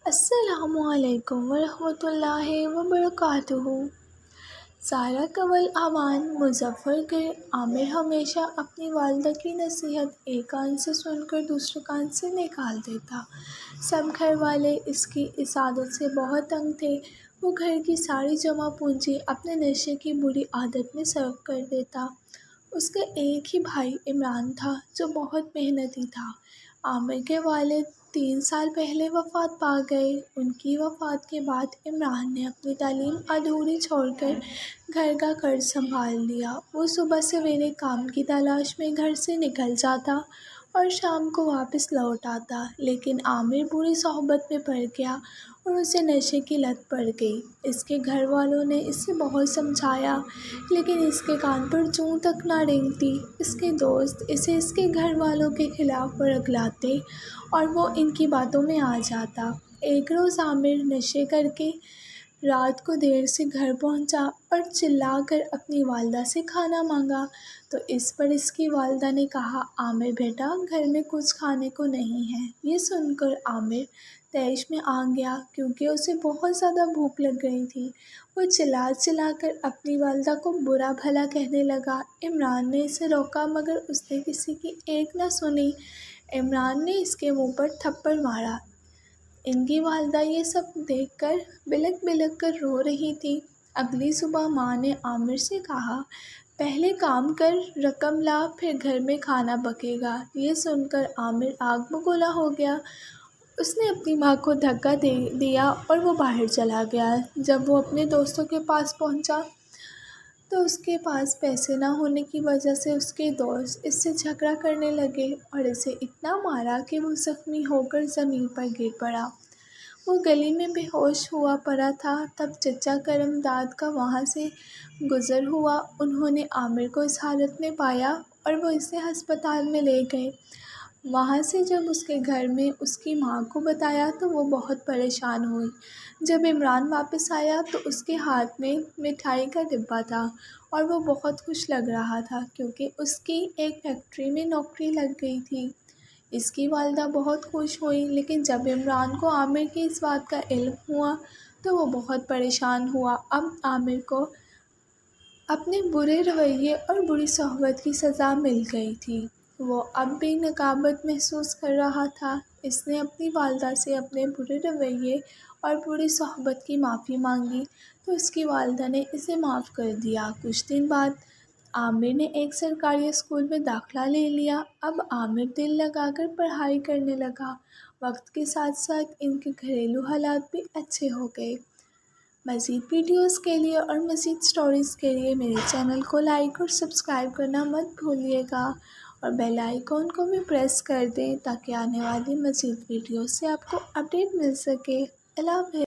السلام علیکم ورحمۃ اللہ وبرکاتہ۔ سارہ قبل اوان مظفر گر عامر ہمیشہ اپنی والدہ کی نصیحت ایک کان سے سن کر دوسرے کان سے نکال دیتا۔ سب گھر والے اس کی اس عادت سے بہت تنگ تھے۔ وہ گھر کی ساری جمع پونجی اپنے نشے کی بری عادت میں صرف کر دیتا۔ اس کا ایک ہی بھائی عمران تھا جو بہت محنتی تھا۔ عامر کے والد 3 سال پہلے وفات پا گئے۔ ان کی وفات کے بعد عمران نے اپنی تعلیم ادھوری چھوڑ کر گھر کا قرض سنبھال لیا۔ وہ صبح سویرے کام کی تلاش میں گھر سے نکل جاتا اور شام کو واپس لوٹ آتا، لیکن عامر بری صحبت میں پڑ گیا اور اسے نشے کی لت پڑ گئی۔ اس کے گھر والوں نے اسے بہت سمجھایا لیکن اس کے کان پر جوں تک نہ رینگتی۔ اس کے دوست اسے اس کے گھر والوں کے خلاف ورگلاتے اور وہ ان کی باتوں میں آ جاتا۔ ایک روز عامر نشے کر کے رات کو دیر سے گھر پہنچا اور چلا کر اپنی والدہ سے کھانا مانگا تو اس پر اس کی والدہ نے کہا، عامر بیٹا گھر میں کچھ کھانے کو نہیں ہے۔ یہ سن کر عامر طیش میں آ گیا کیونکہ اسے بہت زیادہ بھوک لگ گئی تھی۔ وہ چلا چلا کر اپنی والدہ کو برا بھلا کہنے لگا۔ عمران نے اسے روکا مگر اس نے کسی کی ایک نہ سنی۔ عمران نے اس کے منہ پر تھپڑ مارا۔ ان کی والدہ یہ سب دیکھ کر بلک بلک کر رو رہی تھی۔ اگلی صبح ماں نے عامر سے کہا، پہلے کام کر، رقم لا، پھر گھر میں کھانا پکے گا۔ یہ سن کر عامر آگ بگولا ہو گیا۔ اس نے اپنی ماں کو دھکا دیا اور وہ باہر چلا گیا۔ جب وہ اپنے دوستوں کے پاس پہنچا تو اس کے پاس پیسے نہ ہونے کی وجہ سے اس کے دوست اس سے جھگڑا کرنے لگے اور اسے اتنا مارا کہ وہ زخمی ہو کر زمین پر گر پڑا۔ وہ گلی میں بے ہوش ہوا پڑا تھا۔ تب چچا کرم داد کا وہاں سے گزر ہوا۔ انہوں نے عامر کو اس حالت میں پایا اور وہ اسے ہسپتال میں لے گئے۔ وہاں سے جب اس کے گھر میں اس کی ماں کو بتایا تو وہ بہت پریشان ہوئی۔ جب عمران واپس آیا تو اس کے ہاتھ میں مٹھائی کا ڈبہ تھا اور وہ بہت خوش لگ رہا تھا کیونکہ اس کی ایک فیکٹری میں نوکری لگ گئی تھی۔ اس کی والدہ بہت خوش ہوئی لیکن جب عمران کو عامر کی اس بات کا علم ہوا تو وہ بہت پریشان ہوا۔ اب عامر کو اپنے برے رویے اور بری صحبت کی سزا مل گئی تھی۔ وہ اب بھی نکابت محسوس کر رہا تھا۔ اس نے اپنی والدہ سے اپنے برے رویے اور بری صحبت کی معافی مانگی تو اس کی والدہ نے اسے معاف کر دیا۔ کچھ دن بعد عامر نے ایک سرکاری اسکول میں داخلہ لے لیا۔ اب عامر دل لگا کر پڑھائی کرنے لگا۔ وقت کے ساتھ ساتھ ان کے گھریلو حالات بھی اچھے ہو گئے۔ مزید ویڈیوز کے لیے اور مزید سٹوریز کے لیے میرے چینل کو لائک اور سبسکرائب کرنا مت بھولیے گا اور بیل آئیکن کو بھی پریس کر دیں تاکہ آنے والی مزید ویڈیوز سے آپ کو اپڈیٹ مل سکے۔ اللہ حافظ۔